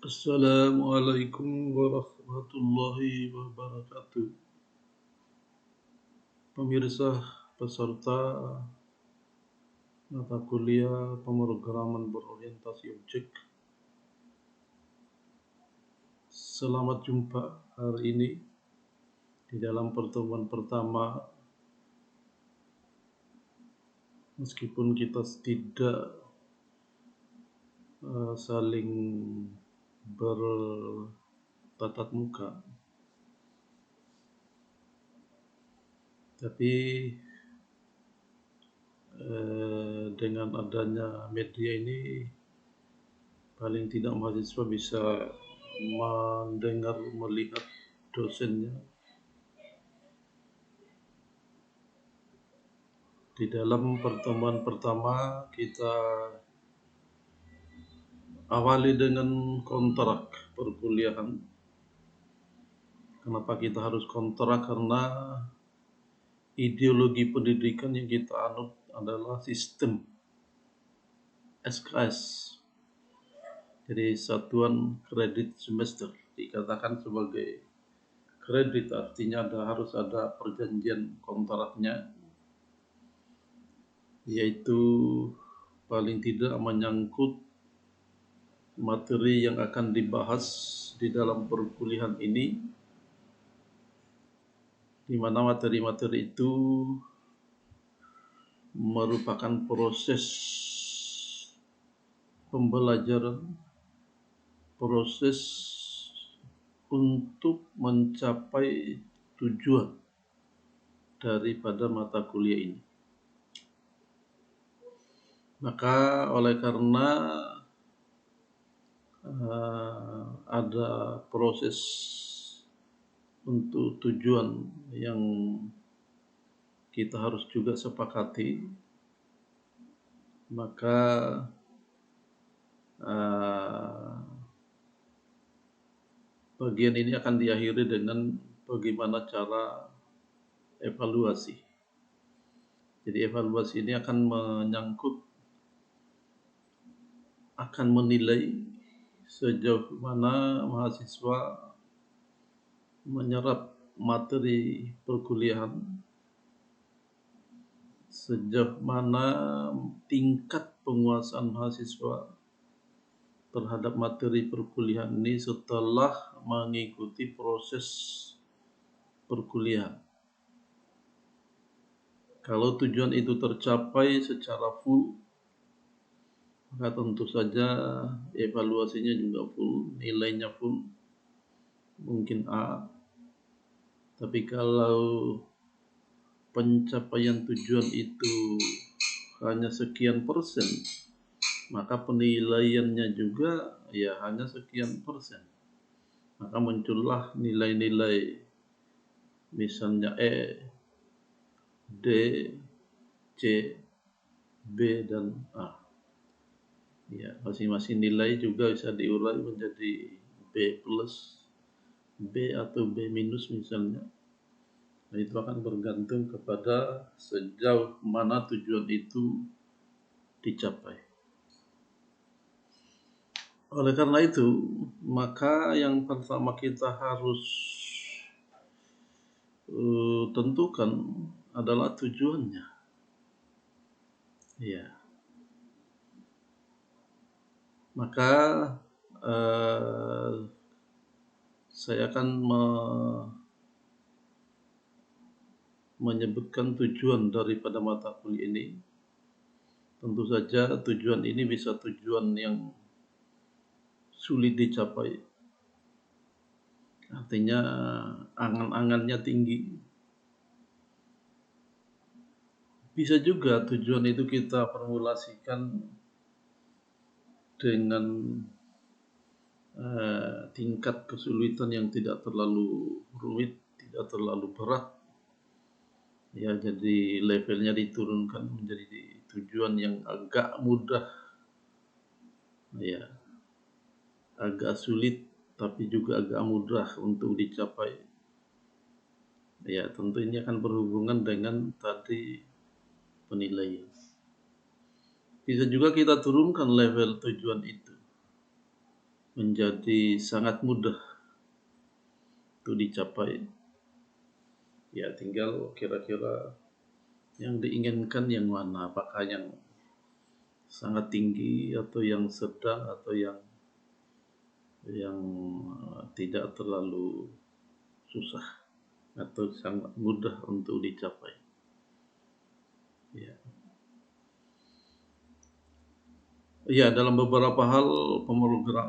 Assalamualaikum warahmatullahi wabarakatuh. Pemirsa peserta mata kuliah pemrograman berorientasi objek, selamat jumpa hari ini di dalam pertemuan pertama. Meskipun kita tidak saling bertatap muka, tapi dengan adanya media ini paling tidak mahasiswa bisa mendengar, melihat dosennya. Di dalam pertemuan pertama kita awali dengan kontrak perkuliahan. Kenapa kita harus kontrak? Karena ideologi pendidikan yang kita anut adalah sistem SKS. Jadi satuan kredit semester dikatakan sebagai kredit, artinya harus ada perjanjian kontraknya, yaitu paling tidak menyangkut materi yang akan dibahas di dalam perkuliahan ini, di mana materi-materi itu merupakan proses pembelajaran, proses untuk mencapai tujuan daripada mata kuliah ini. Maka oleh karena ada proses untuk tujuan yang kita harus juga sepakati, maka bagian ini akan diakhiri dengan bagaimana cara evaluasi. Jadi evaluasi ini akan menyangkut, akan menilai sejauh mana mahasiswa menyerap materi perkuliahan, sejauh mana tingkat penguasaan mahasiswa terhadap materi perkuliahan ini setelah mengikuti proses perkuliahan. Kalau tujuan itu tercapai secara full, maka tentu saja evaluasinya juga full, nilainya full, mungkin A. Tapi kalau pencapaian tujuan itu hanya sekian persen, maka penilaiannya juga ya hanya sekian persen. Maka muncullah nilai-nilai misalnya E, D, C, B, dan A. Ya, masing-masing nilai juga bisa diurai menjadi B plus, B atau B minus misalnya. Nah, itu akan bergantung kepada sejauh mana tujuan itu dicapai. Oleh karena itu, maka yang pertama kita harus tentukan adalah tujuannya. Ya. Maka saya akan menyebutkan tujuan daripada mata kuliah ini. Tentu saja tujuan ini bisa tujuan yang sulit dicapai. Artinya angan-angannya tinggi. Bisa juga tujuan itu kita formulasikan dengan tingkat kesulitan yang tidak terlalu rumit, tidak terlalu berat. Ya, jadi levelnya diturunkan menjadi tujuan yang agak mudah. Ya, agak sulit tapi juga agak mudah untuk dicapai. Ya, tentu ini akan berhubungan dengan tadi penilaian. Bisa juga kita turunkan level tujuan itu. menjadi sangat mudah untuk dicapai. Ya, tinggal kira-kira yang diinginkan yang mana, apakah yang sangat tinggi atau yang sedang atau yang tidak terlalu susah atau sangat mudah untuk dicapai. Ya. Ya, dalam beberapa hal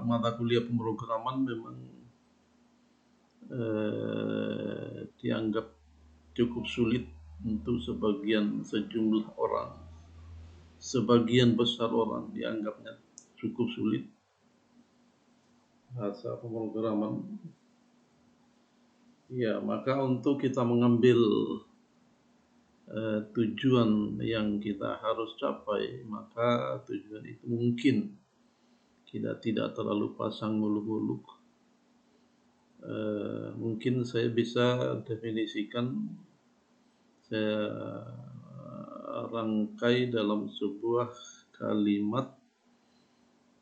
mata kuliah pemrograman memang dianggap cukup sulit untuk sejumlah orang. Sebagian besar orang dianggapnya cukup sulit bahasa pemrograman. Ya, maka untuk kita mengambil tujuan yang kita harus capai, maka tujuan itu mungkin kita tidak terlalu pasang muluk-muluk. Mungkin saya bisa definisikan, saya rangkai dalam sebuah kalimat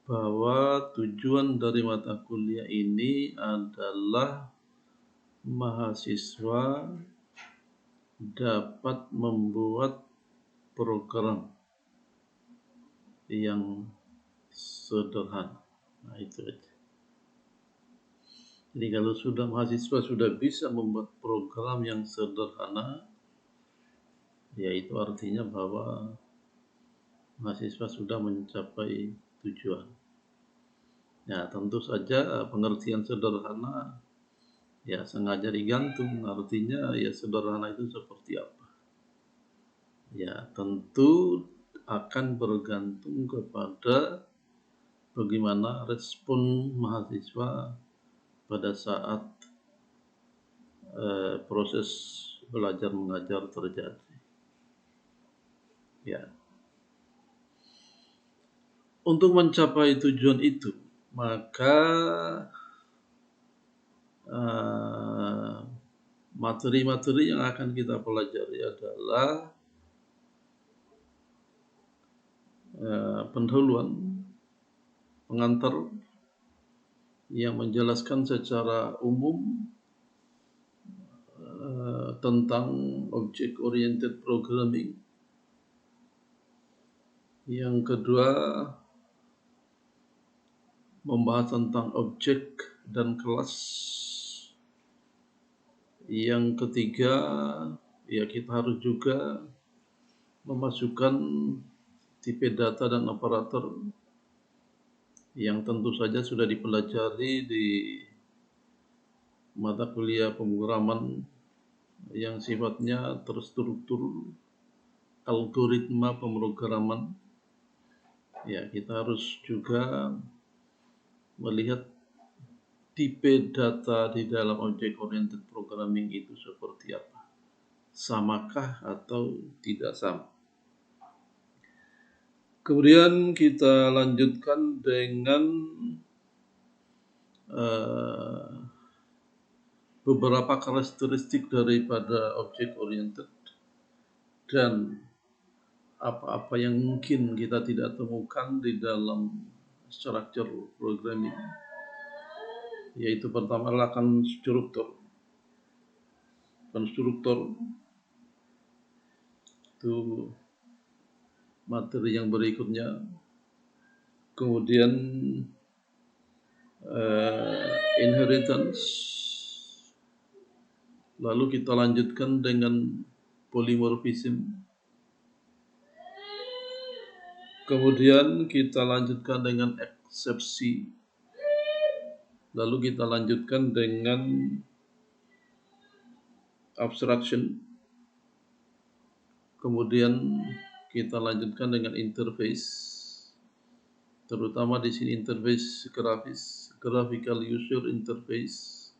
bahwa tujuan dari mata kuliah ini adalah mahasiswa dapat membuat program yang sederhana. Nah, itu aja. Jadi kalau mahasiswa sudah bisa membuat program yang sederhana, ya itu artinya bahwa mahasiswa sudah mencapai tujuan. Ya, tentu saja pengertian sederhana ya sengaja digantung, artinya ya sederhana itu seperti apa. Ya, tentu akan bergantung kepada bagaimana respon mahasiswa pada saat proses belajar mengajar terjadi. Ya. Untuk mencapai tujuan itu, maka materi-materi yang akan kita pelajari adalah pendahuluan, pengantar yang menjelaskan secara umum tentang object oriented programming. Yang kedua, membahas tentang objek dan kelas. Yang ketiga, ya kita harus juga memasukkan tipe data dan operator yang tentu saja sudah dipelajari di mata kuliah pemrograman yang sifatnya terstruktur, algoritma pemrograman. Ya, kita harus juga melihat tipe data di dalam object oriented programming itu seperti apa. Samakah atau tidak sama. Kemudian kita lanjutkan dengan beberapa karakteristik daripada object oriented dan apa-apa yang mungkin kita tidak temukan di dalam structure programming. Yaitu pertama adalah konstruktor. Konstruktor itu materi yang berikutnya. Kemudian inheritance. Lalu kita lanjutkan dengan polymorphism. Kemudian kita lanjutkan dengan eksepsi. Lalu kita lanjutkan dengan abstraction. Kemudian kita lanjutkan dengan interface. Terutama di sini interface grafis, graphical user interface.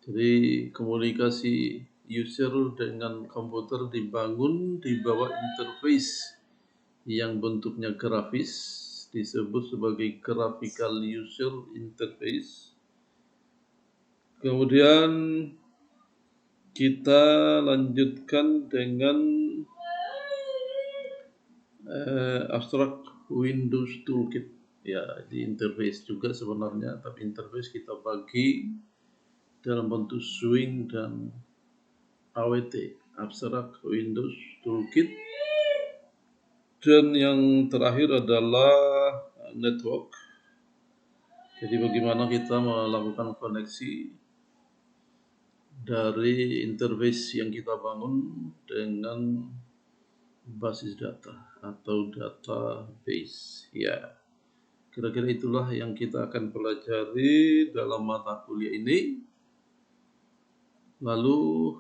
Jadi komunikasi user dengan komputer dibangun di bawah interface yang bentuknya grafis, disebut sebagai graphical user interface. Kemudian kita lanjutkan dengan abstract Windows Toolkit. ya di interface juga sebenarnya, tapi interface kita bagi dalam bentuk swing dan AWT, Abstract Windows Toolkit, dan yang terakhir adalah network. Jadi bagaimana kita melakukan koneksi dari interface yang kita bangun dengan basis data atau database. Ya, kira-kira itulah yang kita akan pelajari dalam mata kuliah ini. Lalu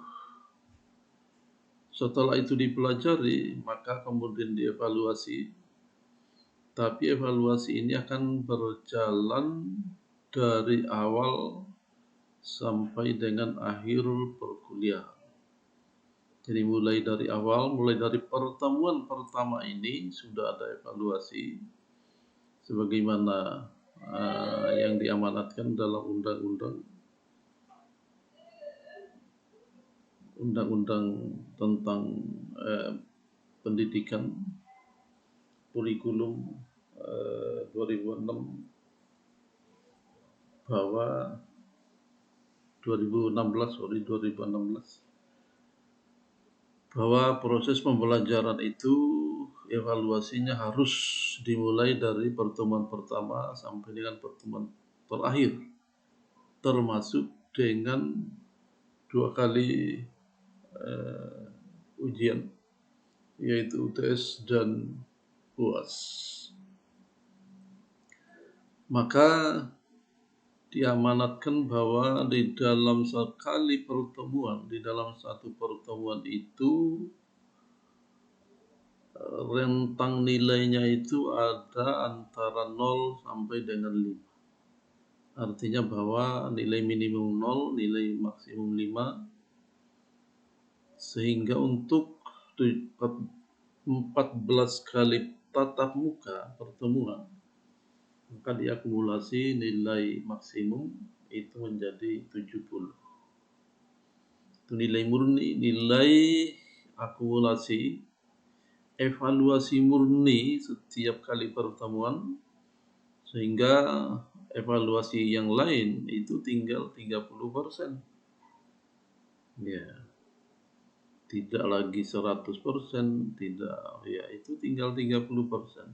setelah itu dipelajari, maka kemudian dievaluasi. Tapi evaluasi ini akan berjalan dari awal sampai dengan akhir perkuliahan. Jadi mulai dari awal, mulai dari pertemuan pertama ini sudah ada evaluasi sebagaimana yang diamanatkan dalam undang-undang tentang pendidikan kurikulum 2006 bahwa 2016 bahwa proses pembelajaran itu evaluasinya harus dimulai dari pertemuan pertama sampai dengan pertemuan terakhir, termasuk dengan 2 kali ujian, yaitu UTS dan UAS. Maka diamanatkan bahwa di dalam sekali pertemuan, di dalam satu pertemuan itu rentang nilainya itu ada antara 0 sampai dengan 5. Artinya bahwa nilai minimum 0, nilai maksimum 5, sehingga untuk 14 kali tatap muka pertemuan, maka diakumulasi nilai maksimum itu menjadi 70. Itu nilai murni, nilai akumulasi, evaluasi murni setiap kali pertemuan, sehingga evaluasi yang lain itu tinggal 30%. Ya, tidak lagi 100%, tidak, ya itu tinggal 30%.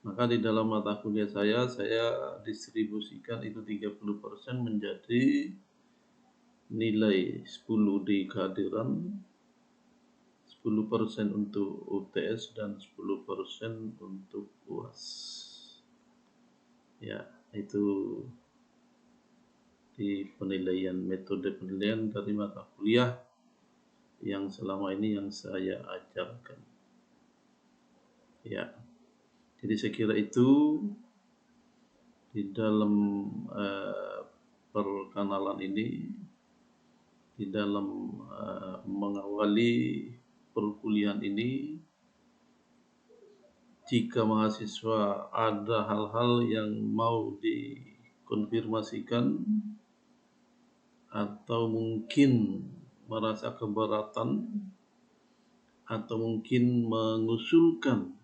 Maka di dalam mata kuliah saya distribusikan itu 30% menjadi nilai 10 di kehadiran, 10% untuk UTS, dan 10% untuk UAS. Ya, itu di penilaian, metode penilaian dari mata kuliah yang selama ini yang saya ajarkan. Ya, jadi saya kira itu di dalam perkenalan ini, di dalam mengawali perkuliahan ini, jika mahasiswa ada hal-hal yang mau dikonfirmasikan atau mungkin merasa keberatan atau mungkin mengusulkan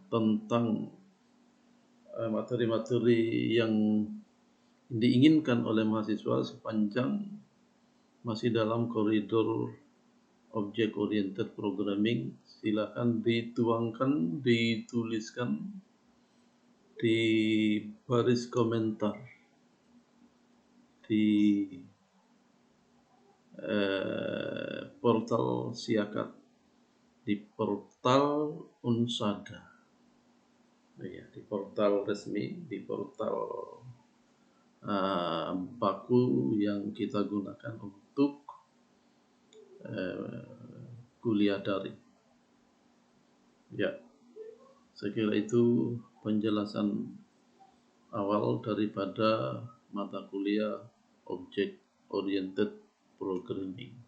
tentang materi-materi yang diinginkan oleh mahasiswa sepanjang masih dalam koridor object oriented programming, silakan dituangkan, dituliskan di baris komentar di portal Siakat, di portal Unsada, ya, di portal resmi, di portal baku yang kita gunakan untuk kuliah daring. Ya, saya kira itu penjelasan awal daripada mata kuliah Object Oriented Programming.